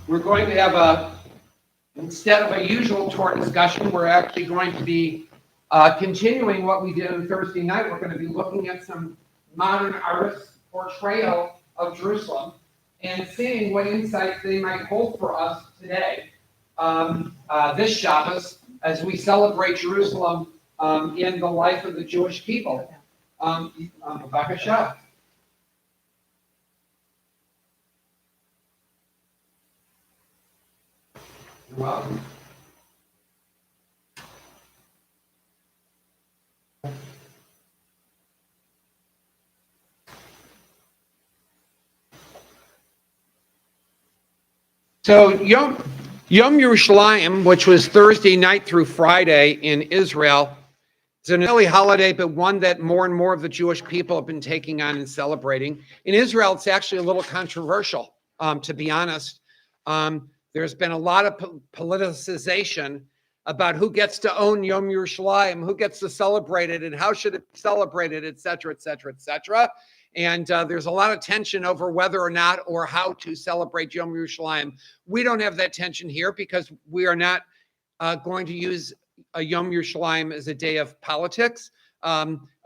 We're going to have instead of a usual Torah discussion, we're actually going to be continuing what we did on Thursday night. We're going to be looking at some modern artists' portrayal of Jerusalem and seeing what insights they might hold for us today, this Shabbat, as we celebrate Jerusalem in the life of the Jewish people. B'vakasha. You're welcome. So Yom Yerushalayim, which was Thursday night through Friday in Israel, it's an early holiday, but one that more and more of the Jewish people have been taking on and celebrating. In Israel, it's actually a little controversial, to be honest. There's been a lot of politicization about who gets to own Yom Yerushalayim, who gets to celebrate it, and how should it be celebrated, et cetera, et cetera, et cetera. And there's a lot of tension over whether or not or how to celebrate Yom Yerushalayim. We don't have that tension here because we are not going to use a Yom Yerushalayim as a day of politics.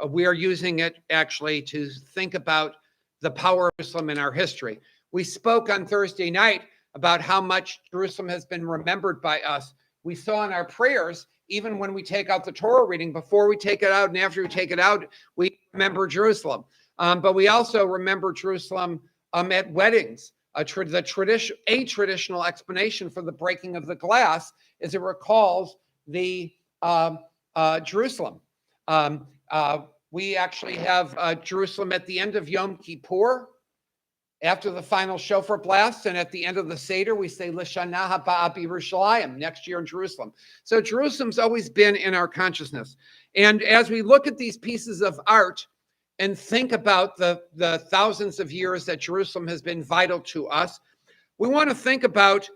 We are using it actually to think about the power of Jerusalem in our history. We spoke on Thursday night about how much Jerusalem has been remembered by us. We saw in our prayers, even when we take out the Torah reading, before we take it out and after we take it out, we remember Jerusalem. But we also remember Jerusalem at weddings. A traditional explanation for the breaking of the glass is it recalls the Jerusalem. We actually have Jerusalem at the end of Yom Kippur, after the final shofar blast, and at the end of the Seder, we say L'Shana Haba B'Yerushalayim, next year in Jerusalem. So Jerusalem's always been in our consciousness. And as we look at these pieces of art and think about the thousands of years that Jerusalem has been vital to us, we want to think about,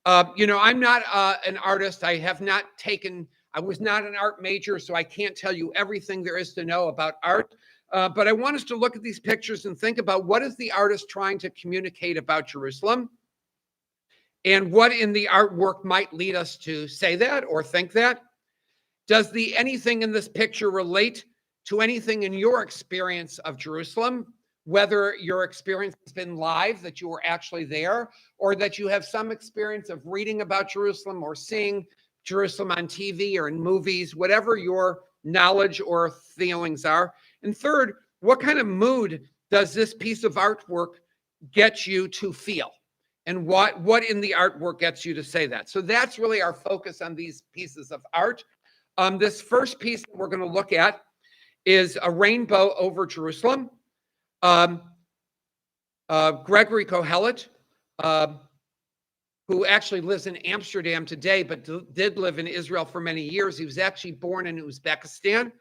I'm not an artist. I was not an art major, so I can't tell you everything there is to know about art. But I want us to look at these pictures and think about what is the artist trying to communicate about Jerusalem, and what in the artwork might lead us to say that or think that. Does anything in this picture relate to anything in your experience of Jerusalem, whether your experience has been live, that you were actually there, or that you have some experience of reading about Jerusalem or seeing Jerusalem on TV or in movies, whatever your knowledge or feelings are. And third, what kind of mood does this piece of artwork get you to feel? And what in the artwork gets you to say that? So that's really our focus on these pieces of art. This first piece that we're going to look at is a rainbow over Jerusalem. Gregory Kohelet, who actually lives in Amsterdam today, but did live in Israel for many years. He was actually born in Uzbekistan.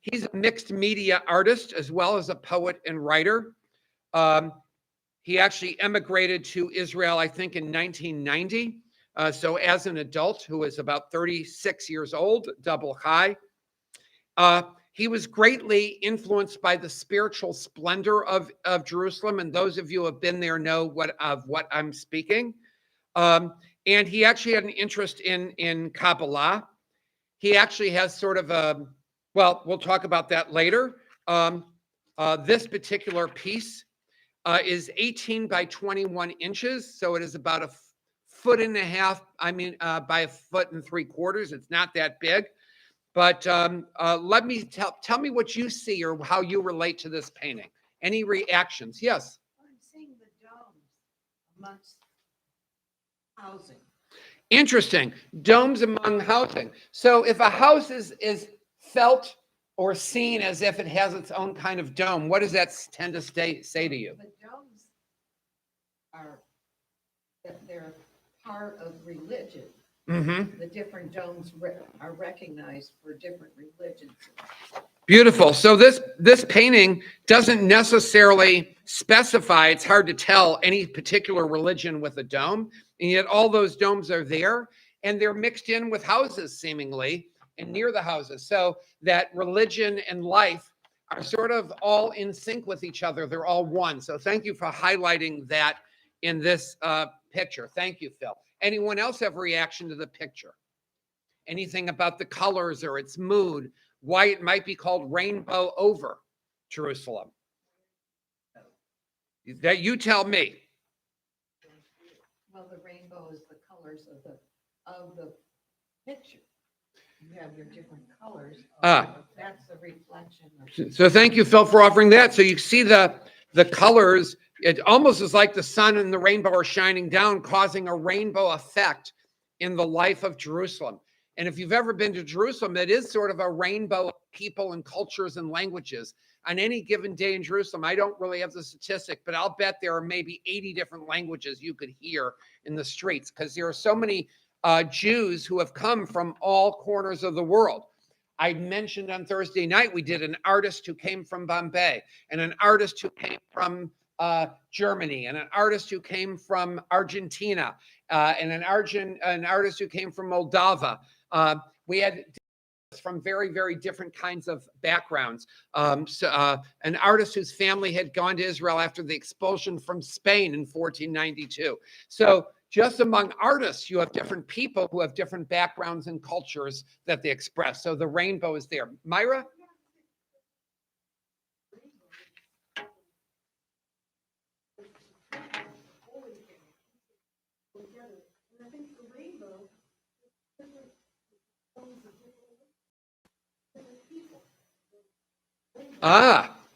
He's a mixed media artist as well as a poet and writer. He actually emigrated to Israel, I think, in 1990. So as an adult who is about 36 years old, double high. He was greatly influenced by the spiritual splendor of Jerusalem. And those of you who have been there know what I'm speaking. And he actually had an interest in Kabbalah. He actually has sort of we'll talk about that later. This particular piece is 18 by 21 inches. So it is about a foot and a half, by a foot and 3/4. It's not that big. But let me tell me what you see or how you relate to this painting. Any reactions? Yes. I'm seeing the domes amongst housing. Interesting. Domes among housing. So if a house is felt or seen as if it has its own kind of dome, what does that tend to say to you? The domes they're part of religion. Mm-hmm. The different domes are recognized for different religions. Beautiful. So this painting doesn't necessarily specify, it's hard to tell any particular religion with a dome, and yet all those domes are there, and they're mixed in with houses seemingly, and near the houses, so that religion and life are sort of all in sync with each other. They're all one. So thank you for highlighting that in this picture. Thank you, Phil. Anyone else have a reaction to the picture? Anything about the colors or its mood? Why it might be called rainbow over Jerusalem? That you tell me. Well, the rainbow is the colors of the picture. You have your different colors. That's the reflection of. So thank you, Phil, for offering that. So you see the colors. It almost is like the sun and the rainbow are shining down, causing a rainbow effect in the life of Jerusalem. And if you've ever been to Jerusalem, it is sort of a rainbow of people and cultures and languages. On any given day in Jerusalem, I don't really have the statistic, but I'll bet there are maybe 80 different languages you could hear in the streets, because there are so many Jews who have come from all corners of the world. I mentioned on Thursday night, we did an artist who came from Bombay, and an artist who came from Germany, and an artist who came from Argentina, and an artist who came from Moldova. We had from very, very different kinds of backgrounds. An artist whose family had gone to Israel after the expulsion from Spain in 1492. So just among artists, you have different people who have different backgrounds and cultures that they express. So the rainbow is there. Myra?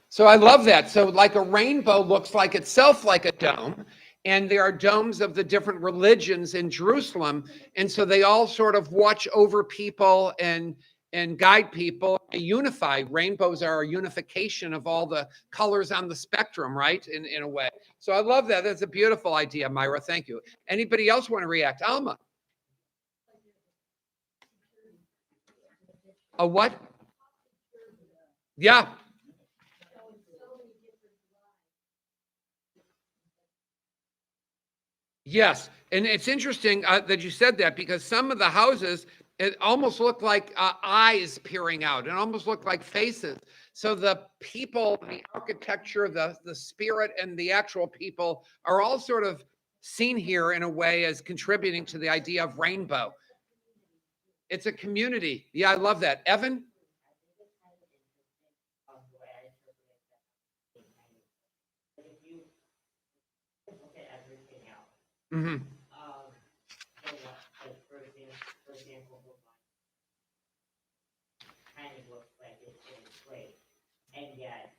So I love that. So like a rainbow looks like itself like a dome, and there are domes of the different religions in Jerusalem, and so they all sort of watch over people and guide people. Unify. Rainbows are a unification of all the colors on the spectrum, right? In a way. So I love that. That's a beautiful idea, Myra. Thank you. Anybody else want to react? Alma. A what? Yeah. Yes, and it's interesting that you said that, because some of the houses, it almost looked like eyes peering out. It almost looked like faces. So the people, the architecture, the spirit, and the actual people are all sort of seen here in a way as contributing to the idea of rainbow. It's a community. Yeah, I love that. Evan? Mm-hmm. Kind of looks like it's in place, and yet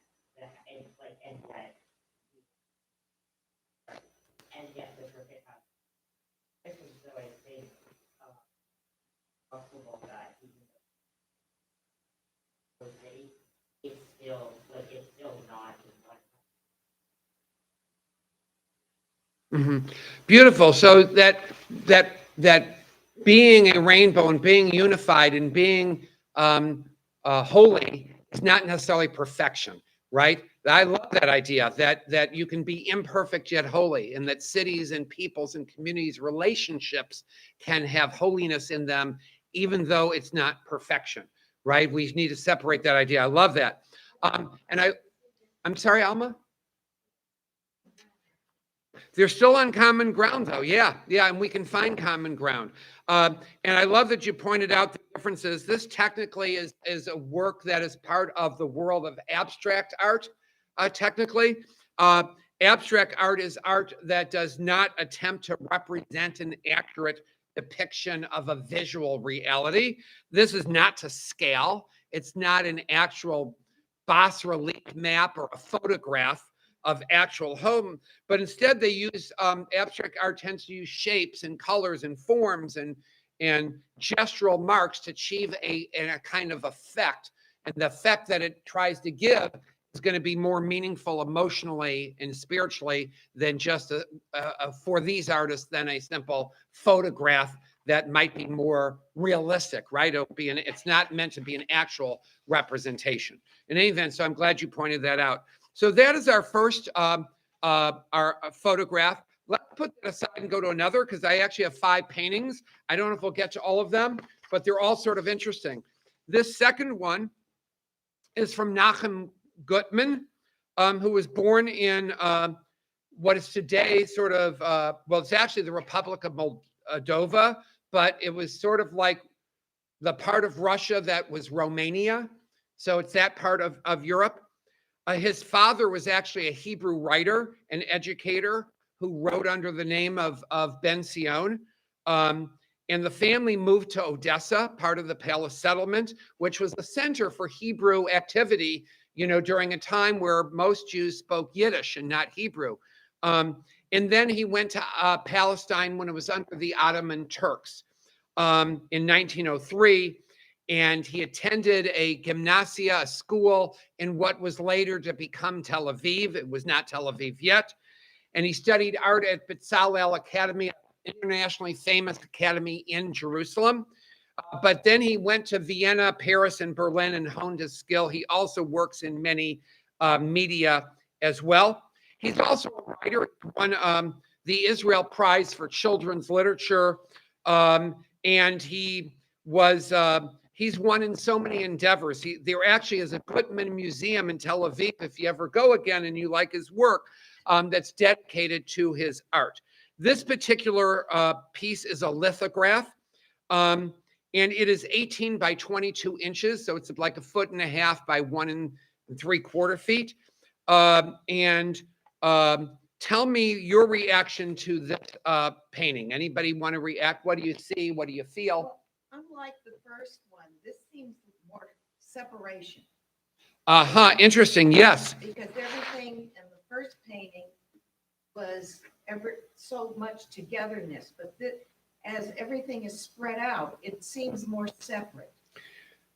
the perfect house. This is so I think possible that even though it's still not in one. Mm-hmm. Beautiful. So that being a rainbow and being unified and being holy is not necessarily perfection, right? I love that idea that you can be imperfect yet holy, and that cities and peoples and communities, relationships can have holiness in them, even though it's not perfection, right? We need to separate that idea. I love that. I'm sorry, Alma? They're still on common ground, though. Yeah, and we can find common ground. And I love that you pointed out the differences. This technically is a work that is part of the world of abstract art, technically. Abstract art is art that does not attempt to represent an accurate depiction of a visual reality. This is not to scale. It's not an actual bas relief map or a photograph of actual home, but instead they use abstract art tends to use shapes and colors and forms and gestural marks to achieve a kind of effect, and the effect that it tries to give is going to be more meaningful emotionally and spiritually than just for these artists than a simple photograph that might be more realistic, right? It's not meant to be an actual representation in any event. So I'm glad you pointed that out. So that is our first our photograph. Let's put that aside and go to another, because I actually have 5 paintings. I don't know if we'll get to all of them, but they're all sort of interesting. This second one is from Nachum Gutman, who was born in what is today sort of, well, it's actually the Republic of Moldova, but it was sort of like the part of Russia that was Romania. So it's that part of Europe. His father was actually a Hebrew writer and educator who wrote under the name of Ben Sion. And the family moved to Odessa, part of the palace settlement, which was the center for Hebrew activity, during a time where most Jews spoke Yiddish and not Hebrew. And then he went to Palestine when it was under the Ottoman Turks in 1903. And he attended a gymnasia, a school in what was later to become Tel Aviv. It was not Tel Aviv yet. And he studied art at Bezalel Academy, internationally famous academy in Jerusalem. But then he went to Vienna, Paris, and Berlin and honed his skill. He also works in many media as well. He's also a writer. He won the Israel Prize for Children's Literature. And he was... he's won in so many endeavors. There actually is a Gutman Museum in Tel Aviv, if you ever go again and you like his work, that's dedicated to his art. This particular piece is a lithograph, and it is 18 by 22 inches, so it's like 1.5 feet by 1 3/4 feet. Tell me your reaction to this painting. Anybody want to react? What do you see? What do you feel? Well, unlike the first one, this seems more separation. Interesting. Yes. Because everything in the first painting was so much togetherness, but as everything is spread out, it seems more separate.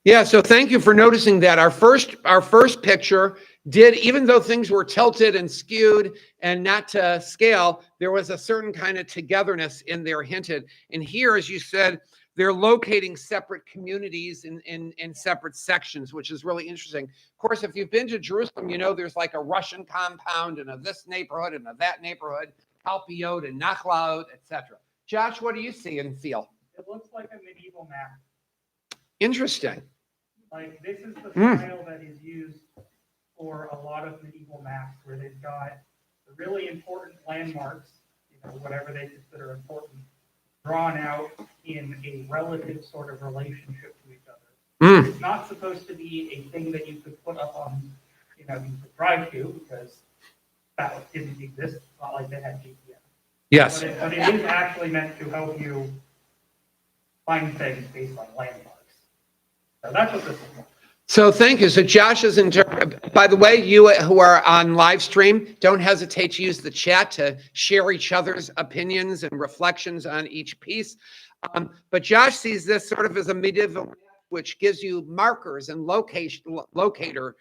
Yeah, so thank you for noticing that. Our first picture did, even though things were tilted and skewed and not to scale, there was a certain kind of togetherness in there hinted. And here, as you said, they're locating separate communities in separate sections, which is really interesting. Of course, if you've been to Jerusalem, there's like a Russian compound and a this neighborhood and a that neighborhood, Alpiot and Nachlaot, etc. Josh, what do you see and feel? It looks like a medieval map. Interesting. Like, this is the style that is used for a lot of medieval maps, where they've got the really important landmarks, whatever they consider important, drawn out in a relative sort of relationship to each other. It's not supposed to be a thing that you could put up on, you could drive to, because that didn't exist. It's not like they had GPS. Yes. But it is actually meant to help you find things based on landmarks. So that's what this is for. So thank you. So Josh is by the way, you who are on live stream, don't hesitate to use the chat to share each other's opinions and reflections on each piece. But Josh sees this sort of as a medieval, which gives you markers and locator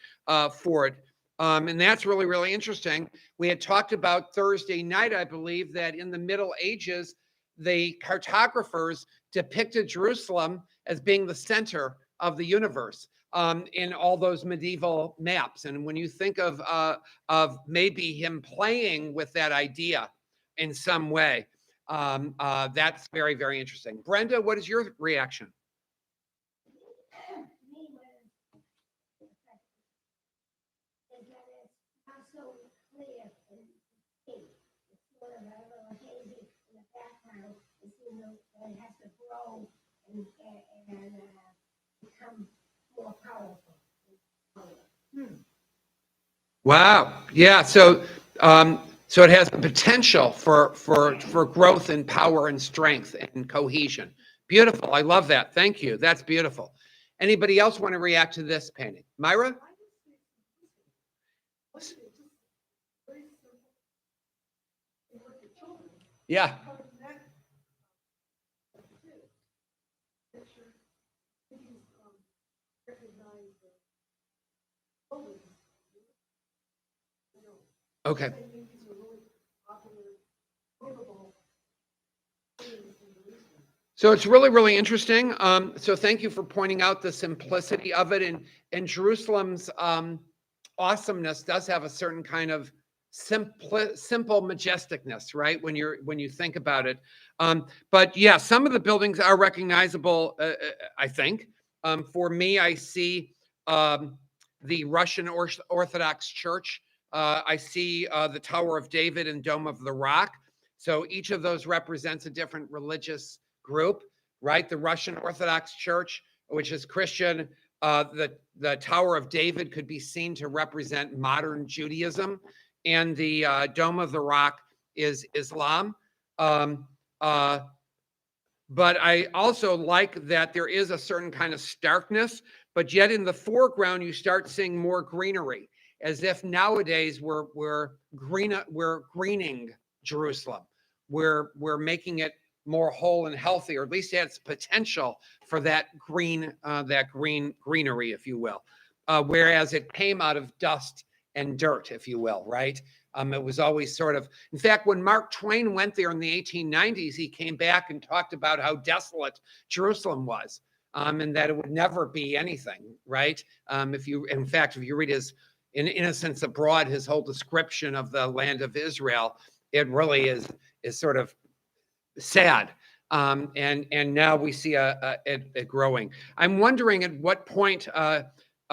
for it. And that's really, really interesting. We had talked about Thursday night, I believe, that in the Middle Ages, the cartographers depicted Jerusalem as being the center of the universe in all those medieval maps. And when you think of maybe him playing with that idea in some way, that's very, very interesting. Brenda, what is your reaction? It has to grow and become more powerful. Wow. Yeah. So it has the potential for growth and power and strength and cohesion. Beautiful. I love that. Thank you. That's beautiful. Anybody else want to react to this painting? Myra? Yeah. Okay. So it's really, really interesting. So thank you for pointing out the simplicity of it. And Jerusalem's awesomeness does have a certain kind of simple majesticness, right? When you think about it. But yeah, some of the buildings are recognizable, I think. For me, I see the Russian Orthodox Church I see the Tower of David and Dome of the Rock. So each of those represents a different religious group, right? The Russian Orthodox Church, which is Christian, the Tower of David could be seen to represent modern Judaism, and the Dome of the Rock is Islam. But I also like that there is a certain kind of starkness, but yet in the foreground, you start seeing more greenery, as if nowadays we're greening Jerusalem. We're making it more whole and healthy, or at least it has potential for that greenery, if you will. Whereas it came out of dust and dirt, if you will, right? It was always sort of, in fact, when Mark Twain went there in the 1890s, he came back and talked about how desolate Jerusalem was, and that it would never be anything, right? If you read his In Innocents Abroad, his whole description of the land of Israel, it really is sort of sad. And now we see it growing. I'm wondering at what point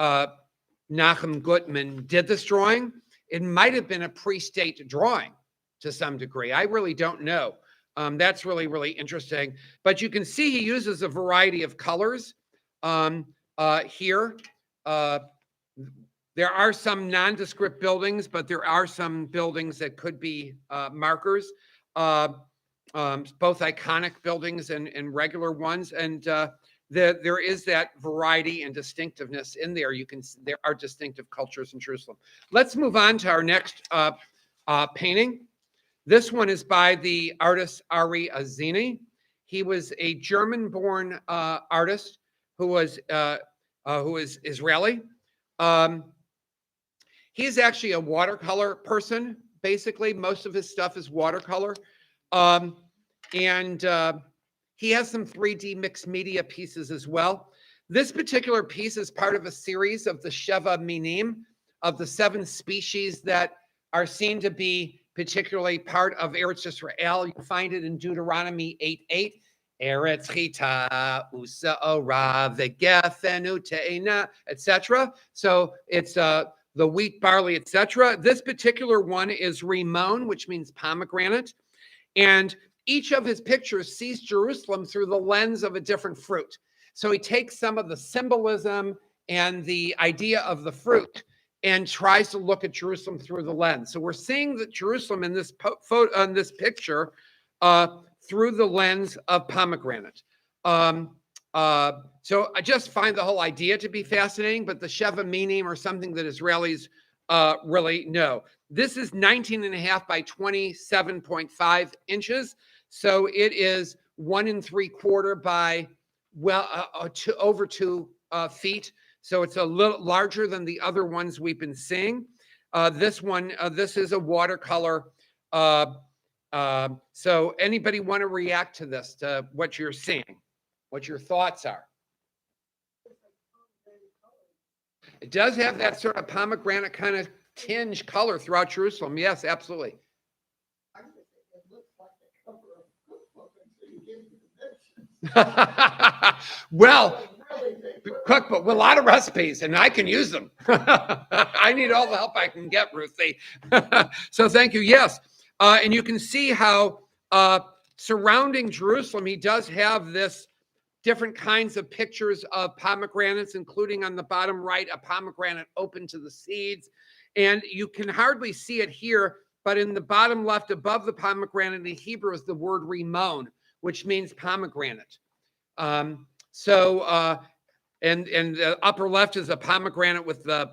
Nachum Gutman did this drawing. It might have been a pre-state drawing to some degree. I really don't know. That's really, really interesting. But you can see he uses a variety of colors here. There are some nondescript buildings, but there are some buildings that could be markers, both iconic buildings and regular ones. And there is that variety and distinctiveness in there. There are distinctive cultures in Jerusalem. Let's move on to our next painting. This one is by the artist Ari Azini. He was a German-born artist who is Israeli. He's actually a watercolor person. Basically, most of his stuff is watercolor. He has some 3D mixed media pieces as well. This particular piece is part of a series of the Sheva Minim, of the 7 species that are seen to be particularly part of Eretz Yisrael. You find it in Deuteronomy 8:8. Eretz chita, usaora, vegefenu te'ena, etc. So it's the wheat, barley, etc. This particular one is rimon, which means pomegranate. And each of his pictures sees Jerusalem through the lens of a different fruit. So he takes some of the symbolism and the idea of the fruit and tries to look at Jerusalem through the lens. So we're seeing that Jerusalem in this photo, on this picture, through the lens of pomegranate. So I just find the whole idea to be fascinating, but the Sheva Minim are something that Israelis really know. This is 19.5 by 27.5 inches. So it is 1 3/4 by over 2 feet. So it's a little larger than the other ones we've been seeing. This is a watercolor. So anybody want to react to this, to what you're seeing, what your thoughts are? It does have that sort of pomegranate kind of tinge color throughout Jerusalem. Yes, absolutely. Well, cookbook with a lot of recipes, and I can use them. I need all the help I can get, Ruthie. So thank you. Yes. And you can see how surrounding Jerusalem, he does have this different kinds of pictures of pomegranates, including on the bottom right, a pomegranate open to the seeds. And you can hardly see it here, but in the bottom left above the pomegranate in Hebrew is the word rimon, which means pomegranate. And the upper left is a pomegranate with the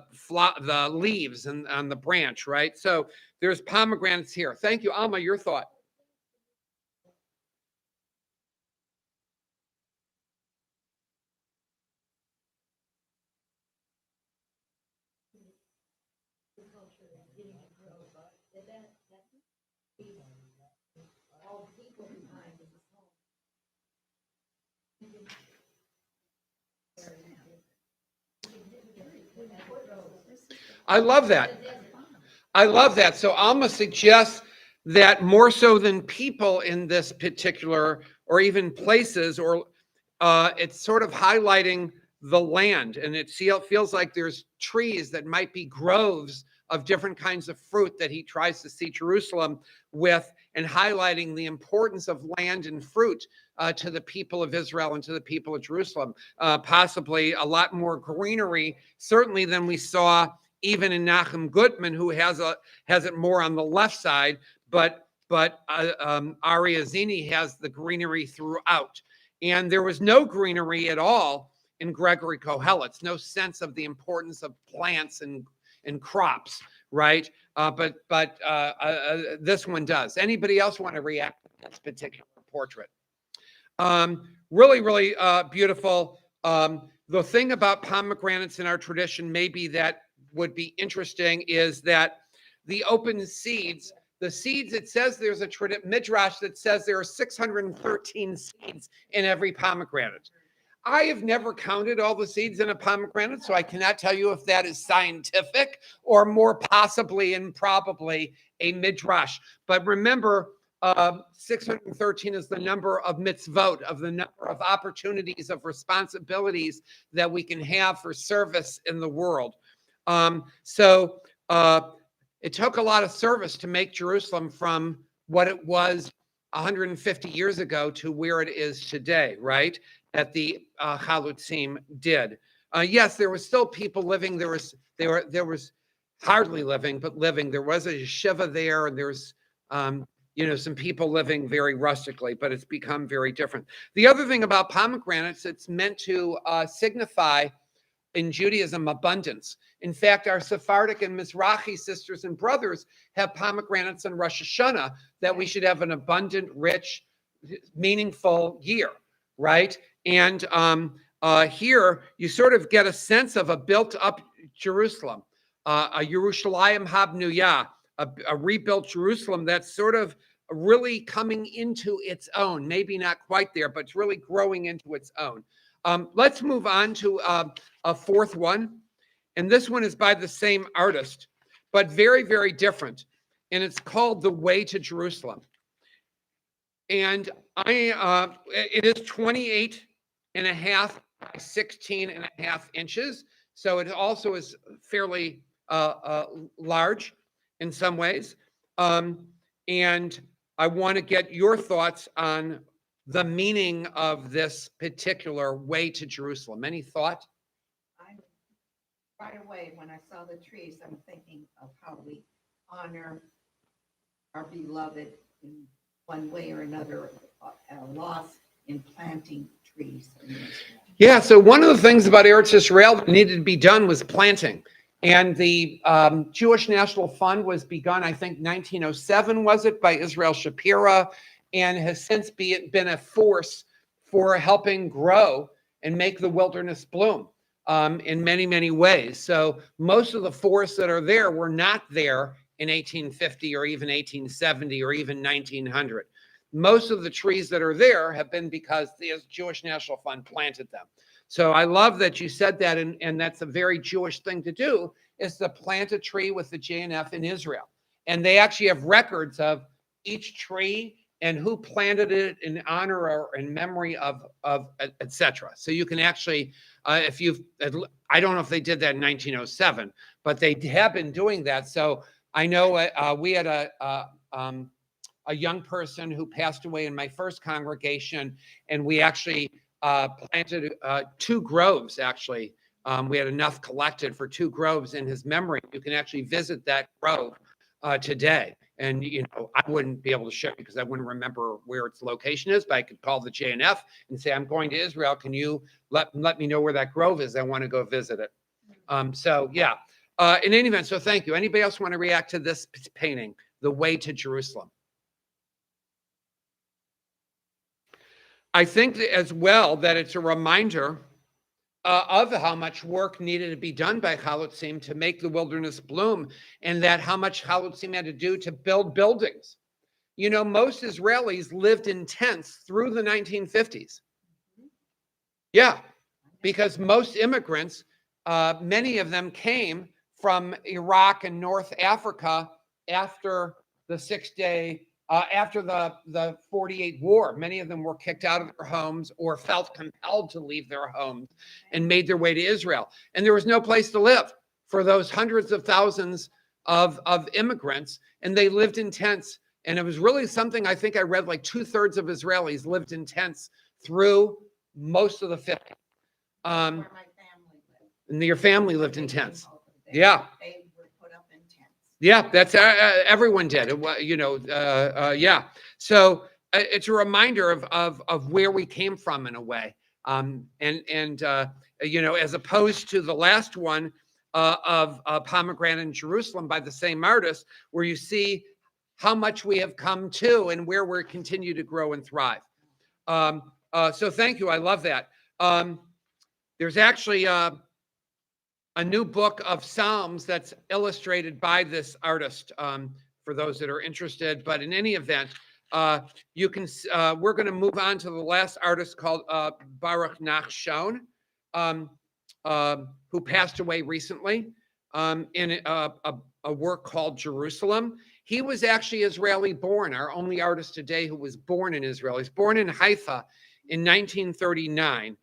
leaves and on the branch, right? So there's pomegranates here. Thank you, Alma. Your thought? I love that. I love that. So Alma suggests that more so than people in this particular, or even places, or it's sort of highlighting the land, and it feels like there's trees that might be groves of different kinds of fruit that he tries to see Jerusalem with, and highlighting the importance of land and fruit to the people of Israel and to the people of Jerusalem. Possibly a lot more greenery, certainly, than we saw even in Nahum Gutman, who has it more on the left side, but Ari Azini has the greenery throughout. And there was no greenery at all in Gregory Kohelet's, no sense of the importance of plants and crops, right? But this one does. Anybody else want to react to this particular portrait? Really, really beautiful. The thing about pomegranates in our tradition, maybe that would be interesting, is that the open seeds, the seeds, it says there's a midrash that says there are 613 seeds in every pomegranate. I have never counted all the seeds in a pomegranate, so I cannot tell you if that is scientific or more possibly and probably a midrash. But remember, 613 is the number of mitzvot, of the number of opportunities, of responsibilities that we can have for service in the world. It took a lot of service to make Jerusalem from what it was 150 years ago to where it is today, right? That the Chalutzim did. Yes, there was still people living. There was hardly living, but living. There was a yeshiva there, and there's some people living very rustically, but it's become very different. The other thing about pomegranates, it's meant to signify in Judaism abundance. In fact, our Sephardic and Mizrahi sisters and brothers have pomegranates on Rosh Hashanah, that we should have an abundant, rich, meaningful year, right? And here you sort of get a sense of a built-up Jerusalem, a Yerushalayim Habnuyah, a rebuilt Jerusalem that's sort of really coming into its own. Maybe not quite there, but it's really growing into its own. Let's move on to a fourth one. And this one is by the same artist, but very, very different. And it's called The Way to Jerusalem. And it is 28 and a half by 16 and a half inches. So it also is fairly large in some ways. And I want to get your thoughts on the meaning of this particular way to Jerusalem. Any thought? Right away, when I saw the trees, I'm thinking of how we honor our beloved in one way or another, loss in planting trees. Yeah, so one of the things about Eretz Israel that needed to be done was planting. And the Jewish National Fund was begun, I think, 1907, was it, by Israel Shapira, and has since been a force for helping grow and make the wilderness bloom in many, many ways. So most of the forests that are there were not there in 1850 or even 1870 or even 1900. Most of the trees that are there have been because the Jewish National Fund planted them. So I love that you said that, and that's a very Jewish thing to do, is to plant a tree with the JNF in Israel. And they actually have records of each tree and who planted it in honor or in memory of etc. So you can actually, I don't know if they did that in 1907, but they have been doing that. So I know we had a young person who passed away in my first congregation, and we actually planted 2 groves, actually. We had enough collected for 2 groves in his memory. You can actually visit that grove today. And, I wouldn't be able to show you because I wouldn't remember where its location is, but I could call the JNF and say, I'm going to Israel. Can you let me know where that grove is? I want to go visit it. Yeah, in any event, so thank you. Anybody else want to react to this painting, The Way to Jerusalem? I think as well that it's a reminder of how much work needed to be done by Chalutzim to make the wilderness bloom, and that how much Chalutzim had to do to build buildings. Most Israelis lived in tents through the 1950s. Yeah, because most immigrants, many of them came from Iraq and North Africa after the after the 48 war. Many of them were kicked out of their homes or felt compelled to leave their homes and made their way to Israel. And there was no place to live for those hundreds of thousands of immigrants, and they lived in tents. And it was really something, I think I read, like 2/3 of Israelis lived in tents through most of the 50s. Where my family lived. And your family lived in They came tents. over. Yeah. They were put up in tents. Yeah, that's everyone did. Yeah. So it's a reminder of where we came from in a way. As opposed to the last one of Pomegranate in Jerusalem by the same artist, where you see how much we have come to and where we continue to grow and thrive. So thank you. I love that. There's actually a new book of Psalms that's illustrated by this artist, for those that are interested. But in any event, we're going to move on to the last artist called Baruch Nachshon, who passed away recently in a work called Jerusalem. He was actually Israeli born, our only artist today who was born in Israel. He's born in Haifa in 1939.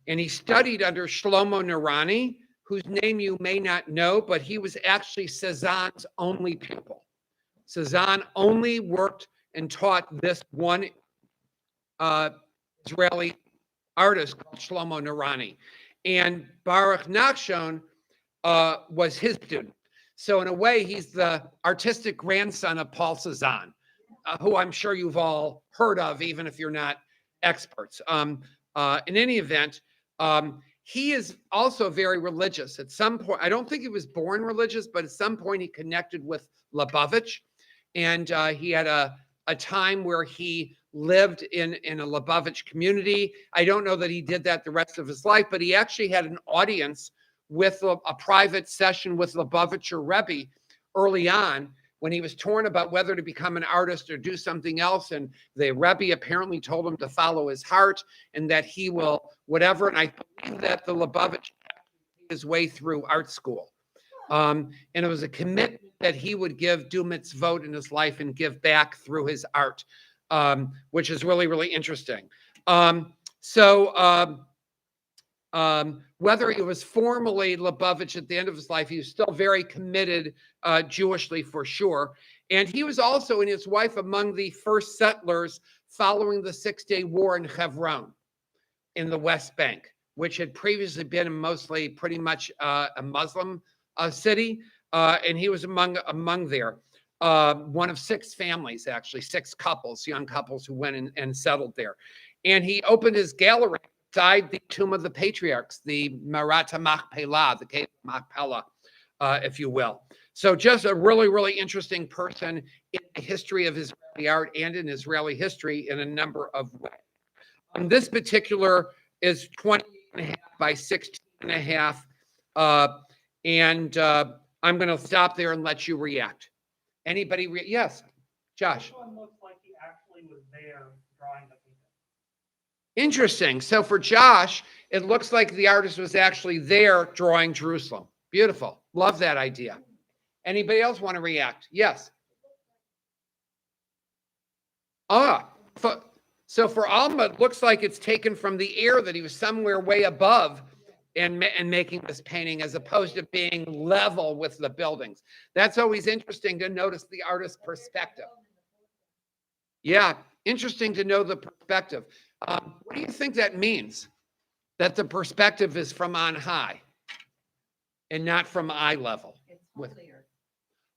And he studied under Shlomo Narani, whose name you may not know, but he was actually Cézanne's only pupil. Cézanne only worked and taught this one Israeli artist called Shlomo Narani. And Baruch Nachshon was his student. So in a way, he's the artistic grandson of Paul Cézanne, who I'm sure you've all heard of, even if you're not experts. In any event, he is also very religious. At some point, I don't think he was born religious, but at some point he connected with Lubavitch, and he had a time where he lived in a Lubavitch community. I don't know that he did that the rest of his life, but he actually had an audience with a private session with Lubavitcher Rebbe early on, when he was torn about whether to become an artist or do something else. And the Rebbe apparently told him to follow his heart and that he will whatever. And I believe that the Lubavitch his way through art school. And it was a commitment that he would do mitzvot in his life and give back through his art, which is really, really interesting. Whether he was formally Lubavitch at the end of his life, he was still very committed Jewishly for sure. And he was also, and his wife, among the first settlers following the Six-Day War in Hebron in the West Bank, which had previously been mostly pretty much a Muslim city. And he was among there. One of 6 families, actually, 6 couples, young couples who went and settled there. And he opened his gallery beside the tomb of the patriarchs, the Marata Machpelah, the cave of Machpelah, if you will. So just a really, really interesting person in the history of Israeli art and in Israeli history in a number of ways. This particular is 20.5 by 16.5. I'm going to stop there and let you react. Anybody? Yes, Josh. This one looks like he actually was there drawing the painting. Interesting. So for Josh, it looks like the artist was actually there drawing Jerusalem. Beautiful. Love that idea. Anybody else want to react? Yes. So for Alma, it looks like it's taken from the air, that he was somewhere way above and making this painting, as opposed to being level with the buildings. That's always interesting to notice the artist's perspective. Yeah, interesting to know the perspective. What do you think that means? That the perspective is from on high and not from eye level. It's holier.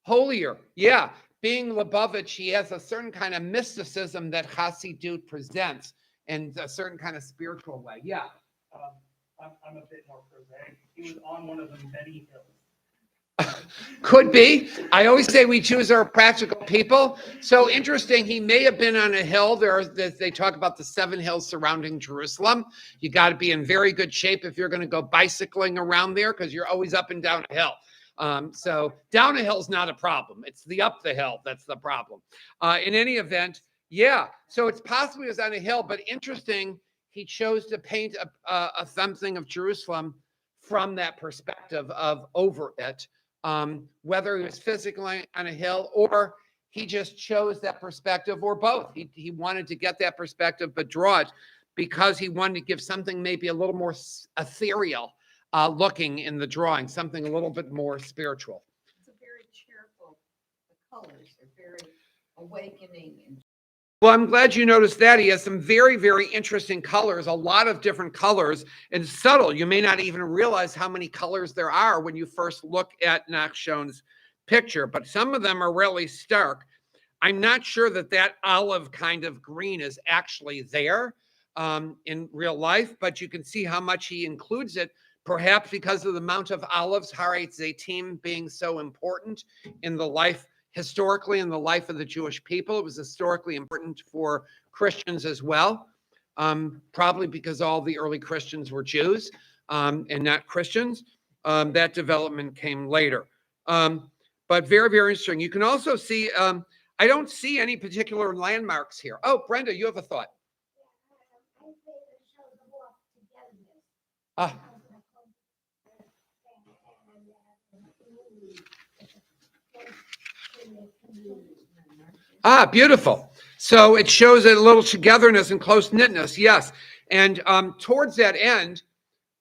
Holier, yeah. Being Lubavitch, he has a certain kind of mysticism that Hasidut presents in a certain kind of spiritual way. Yeah. I'm a bit more prosaic. He was on one of the many hills. Could be. I always say we choose our practical people. So interesting. He may have been on a hill. They talk about the 7 hills surrounding Jerusalem. You got to be in very good shape if you're going to go bicycling around there, because you're always up and down a hill. So down a hill is not a problem. It's the up the hill that's the problem. In any event, yeah. So it's possible he was on a hill, but interesting. He chose to paint a something of Jerusalem from that perspective of over it. Whether he was physically on a hill or he just chose that perspective, or both. He wanted to get that perspective, but draw it because he wanted to give something maybe a little more ethereal looking in the drawing, something a little bit more spiritual. It's a very cheerful, the colors are very awakening and Well, I'm glad you noticed that. He has some very, very interesting colors, a lot of different colors, and subtle. You may not even realize how many colors there are when you first look at Nachshon's picture, but some of them are really stark. I'm not sure that that olive kind of green is actually there in real life, but you can see how much he includes it, perhaps because of the amount of olives, Haret Zaitim, being so important in the life, historically in the life of the Jewish people. It was historically important for Christians as well, probably because all the early Christians were Jews and not Christians. That development came later. But very, very interesting. You can also see, I don't see any particular landmarks here. Oh, Brenda, you have a thought. Ah. Ah, beautiful. So it shows a little togetherness and close-knitness, yes. And towards that end,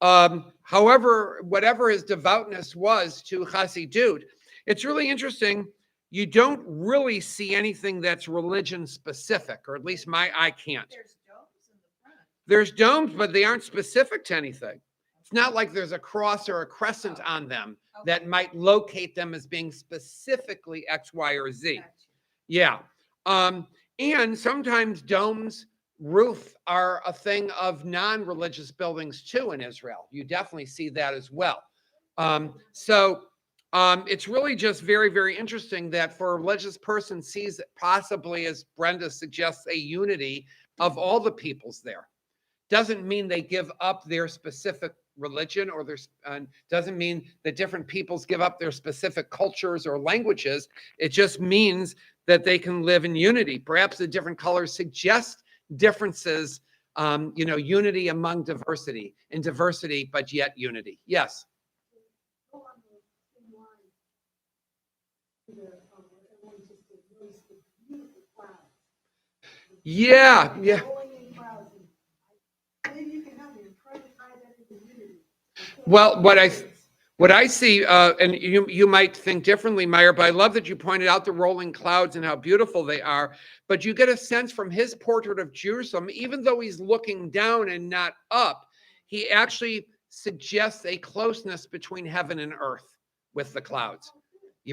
however, whatever his devoutness was to Chassidut, it's really interesting. You don't really see anything that's religion-specific, or at least my eye can't. there's domes in the front. There's domes, but they aren't specific to anything. It's not like there's a cross or a crescent on them that might locate them as being specifically X, Y, or Z. Gotcha. Yeah. And sometimes domes, roof are a thing of non-religious buildings too in Israel. You definitely see that as well. It's really just very, very interesting that for a religious person sees it possibly, as Brenda suggests, a unity of all the peoples there. Doesn't mean they give up their specific religion or their doesn't mean that different peoples give up their specific cultures or languages. It just means that they can live in unity. Perhaps the different colors suggest differences, unity among diversity, in diversity, but yet unity. Yes. Yeah, yeah. Well, what I see, and you might think differently, Meyer, but I love that you pointed out the rolling clouds and how beautiful they are. But you get a sense from his portrait of Jerusalem, even though he's looking down and not up, he actually suggests a closeness between heaven and earth with the clouds.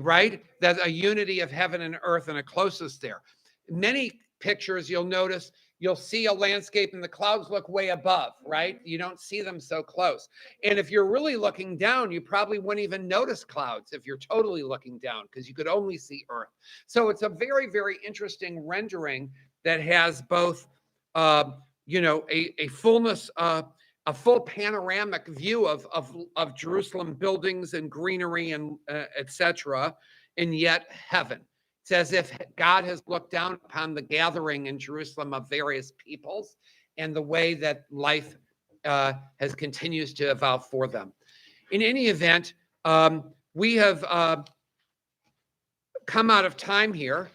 Right? There's a unity of heaven and earth and a closeness there. Many pictures, you'll see a landscape and the clouds look way above, right? You don't see them so close. And if you're really looking down, you probably wouldn't even notice clouds if you're totally looking down because you could only see earth. So it's a very, very interesting rendering that has both, a fullness, a full panoramic view of Jerusalem buildings and greenery and etc., and yet heaven. It's as if God has looked down upon the gathering in Jerusalem of various peoples and the way that life continues to evolve for them. In any event, we have come out of time here.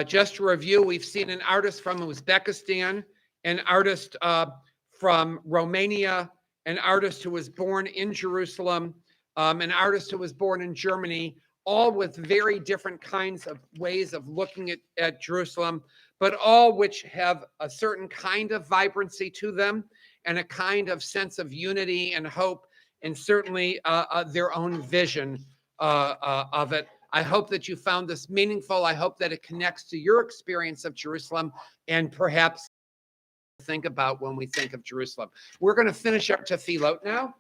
Just to review, we've seen an artist from Uzbekistan, an artist from Romania, an artist who was born in Jerusalem, an artist who was born in Germany, all with very different kinds of ways of looking at Jerusalem, but all which have a certain kind of vibrancy to them and a kind of sense of unity and hope, and certainly their own vision of it. I hope that you found this meaningful. I hope that it connects to your experience of Jerusalem and perhaps think about when we think of Jerusalem. We're going to finish our tefillot now.